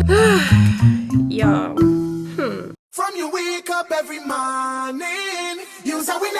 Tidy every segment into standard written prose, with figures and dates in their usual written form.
Yo. From you wake up every morning, you's a winner,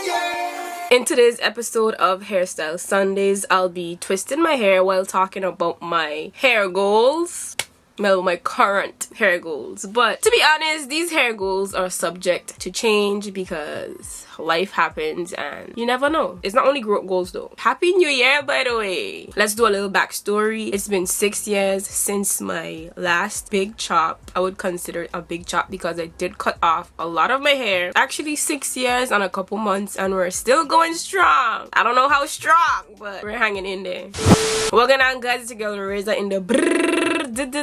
yeah. In today's episode of Hairstyle Sundays, I'll be twisting my hair while talking about my hair goals. Well, my current hair goals. But to be honest, these hair goals are subject to change because life happens and you never know. It's not only growth goals though. Happy New Year, by the way. Let's do a little backstory. It's been 6 years since my last big chop. I would consider it a big chop because I did cut off a lot of my hair. Actually 6 years and a couple months, and we're still going strong. I don't know how strong, but we're hanging in there. Welcome on, guys. It's your girl Reza in the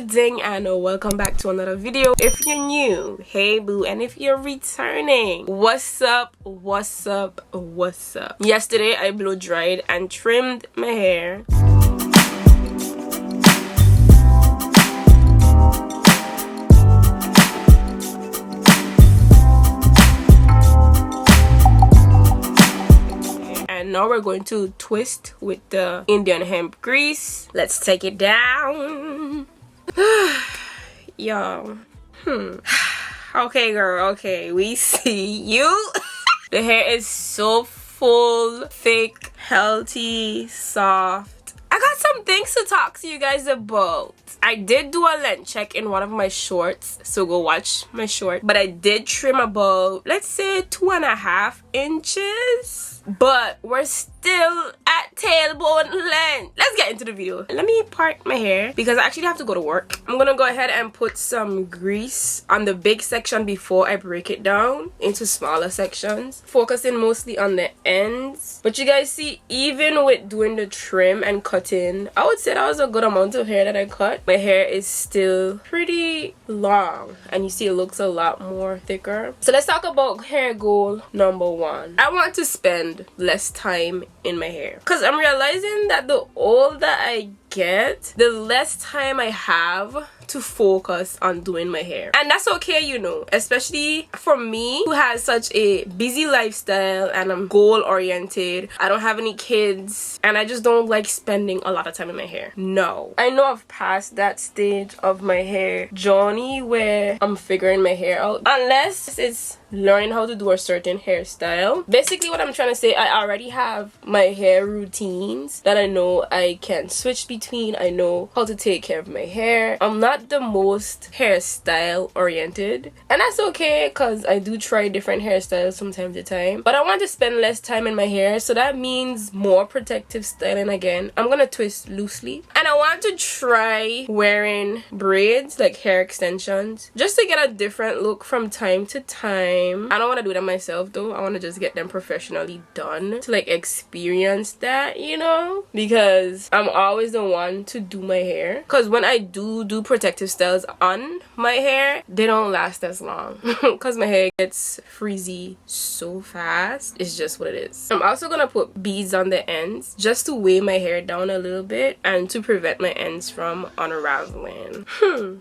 ding, and welcome back to another video. If you're new, hey boo, and if you're returning, what's up? Yesterday I blow dried and trimmed my hair. And now we're going to twist with the Indian hemp grease. Let's take it down. Yo. Okay, girl. Okay, we see you. The hair is so full, thick, healthy, soft. I got some things to talk to you guys about. I did do a length check in one of my shorts, so go watch my short. But I did trim about, let's say, 2.5 inches. But we're still at tailbone length. Let's get into the video. Let me part my hair because I actually have to go to work. I'm gonna go ahead and put some grease on the big section before I break it down into smaller sections, focusing mostly on the ends. But you guys see, even with doing the trim and cutting, I would say that was a good amount of hair that I cut. My hair is still pretty long, and you see it looks a lot more thicker. So let's talk about hair goal number 1. I want to spend less time in my hair because I'm realizing that the older I get, the less time I have to focus on doing my hair. And that's okay, you know, especially for me who has such a busy lifestyle and I'm goal oriented. I don't have any kids and I just don't like spending a lot of time in my hair. No, I know I've passed that stage of my hair journey where I'm figuring my hair out, unless it's learning how to do a certain hairstyle. Basically what I'm trying to say, I already have my hair routines that I know I can switch between. I know how to take care of my hair. I'm not the most hairstyle oriented, and that's okay because I do try different hairstyles from time to time, but I want to spend less time in my hair, so that means more protective styling. Again, I'm gonna twist loosely, and I want to try wearing braids, like hair extensions, just to get a different look from time to time. I don't want to do them myself though. I want to just get them professionally done to like experience that, you know, because I'm always the one to do my hair, because when I do protective styles on my hair, they don't last as long because my hair gets frizzy so fast. It's just what it is. I'm also gonna put beads on the ends just to weigh my hair down a little bit and to prevent my ends from unraveling.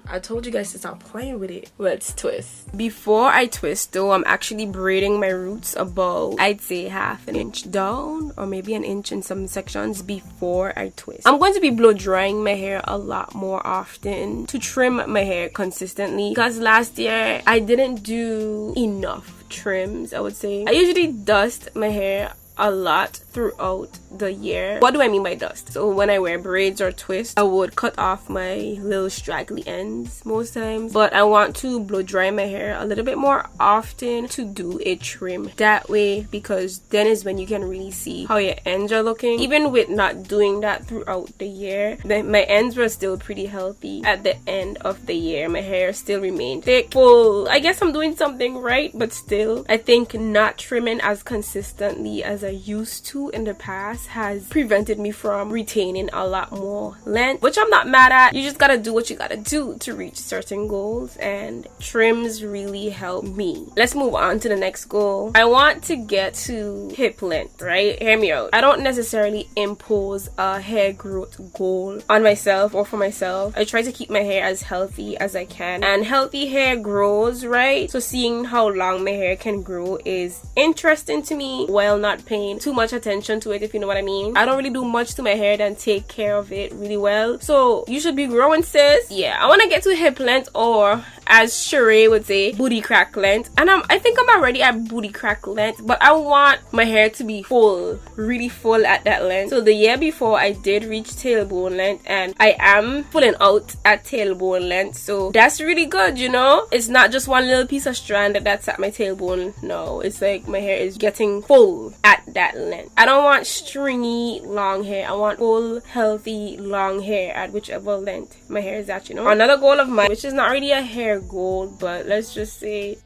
I told you guys to stop playing with it. Let's twist. Before I twist though, I'm actually braiding my roots about, I'd say, 1/2 inch down, or maybe 1 inch in some sections before I twist. I'm going to be blow drying my hair a lot more often to trim my hair consistently, because last year I didn't do enough trims. I would say I usually dust my hair a lot throughout the year. What do I mean by dust? So when I wear braids or twists, I would cut off my little straggly ends most times, but I want to blow dry my hair a little bit more often to do a trim that way, because then is when you can really see how your ends are looking. Even with not doing that throughout the year, my ends were still pretty healthy. At the end of the year, my hair still remained thick, full. I guess I'm doing something right, but still I think not trimming as consistently as I used to in the past has prevented me from retaining a lot more length, which I'm not mad at. You just gotta do what you gotta do to reach certain goals, and trims really help me. Let's move on to the next goal. I want to get to hip length, right? Hear me out. I don't necessarily impose a hair growth goal on myself or for myself. I try to keep my hair as healthy as I can, and healthy hair grows, right? So seeing how long my hair can grow is interesting to me while not paying paying too much attention to it, if you know what I mean. I don't really do much to my hair than take care of it really well. So you should be growing, sis. Yeah, I want to get to hip length, or as Sheree would say, booty crack length. And I think I'm already at booty crack length, but I want my hair to be full, really full at that length. So the year before I did reach tailbone length, and I am pulling out at tailbone length. So that's really good, you know. It's not just one little piece of strand that's at my tailbone. No, it's like my hair is getting full at that length. I don't want stringy long hair. I want full, healthy, long hair at whichever length my hair is at, you know. Another goal of mine, which is not really a hair goal, but let's just say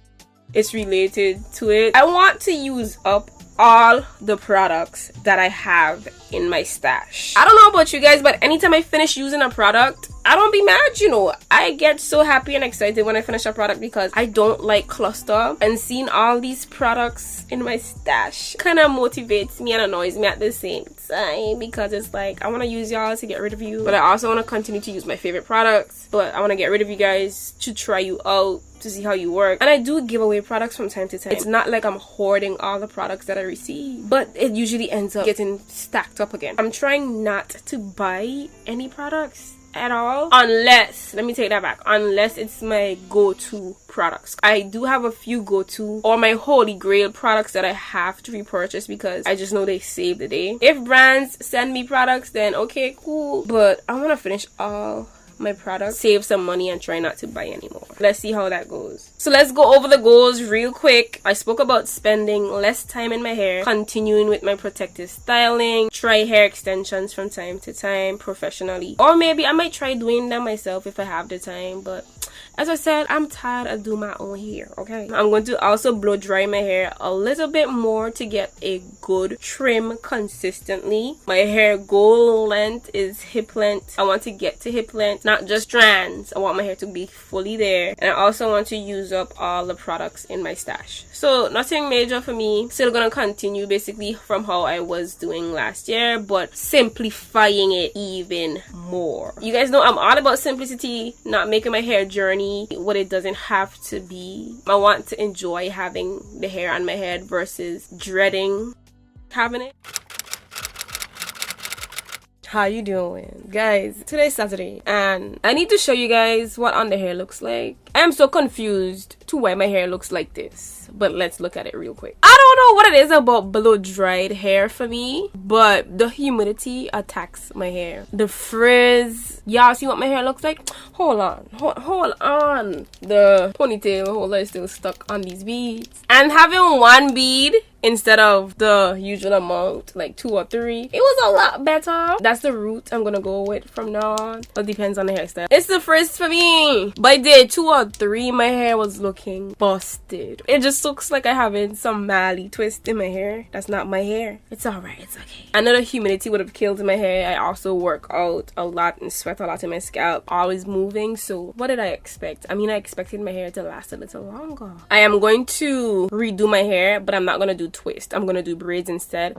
it's related to it. I want to use up all the products that I have in my stash. I don't know about you guys, but anytime I finish using a product, I don't be mad, you know. I get so happy and excited when I finish a product because I don't like cluster, and seeing all these products in my stash kind of motivates me and annoys me at the same time, because it's like I want to use y'all to get rid of you, but I also want to continue to use my favorite products, but I want to get rid of you guys to try you out, to see how you work. And I do give away products from time to time. It's not like I'm hoarding all the products that I receive, but it usually ends up getting stacked up again. I'm trying not to buy any products at all, unless, let me take that back, unless it's my go-to products. I do have a few go-to or my holy grail products that I have to repurchase because I just know they save the day. If brands send me products, then okay, cool, but I want to finish all my products, save some money, and try not to buy anymore. Let's see how that goes. So let's go over the goals real quick. I spoke about spending less time in my hair, continuing with my protective styling, try hair extensions from time to time professionally, or maybe I might try doing them myself if I have the time, but as I said, I'm tired of doing my own hair, okay? I'm going to also blow dry my hair a little bit more to get a good trim consistently. My hair goal length is hip length. I want to get to hip length, not just strands. I want my hair to be fully there. And I also want to use up all the products in my stash. So nothing major for me. Still gonna continue basically from how I was doing last year, but simplifying it even more. You guys know I'm all about simplicity, not making my hair journey what it doesn't have to be. I want to enjoy having the hair on my head versus dreading having it. How you doing, guys? Today's Saturday and I need to show you guys what on the hair looks like. I am so confused to why my hair looks like this, but let's look at it real quick. I don't know what it is about blow dried hair for me, but the humidity attacks my hair. The frizz, y'all see what my hair looks like? Hold on. The ponytail holder is still stuck on these beads, and having one bead instead of the usual amount, like 2 or 3, it was a lot better. That's the route I'm gonna go with from now on. It depends on the hairstyle. It's the frizz for me. By day 2 or 3, my hair was looking busted. It just looks like I having some Mali twist in my hair. That's not my hair. It's alright, it's okay. I know the humidity would have killed my hair. I also work out a lot and sweat a lot in my scalp, always moving. So what did I expect? I mean, I expected my hair to last a little longer. I am going to redo my hair, but I'm not gonna do twist. I'm gonna do braids instead.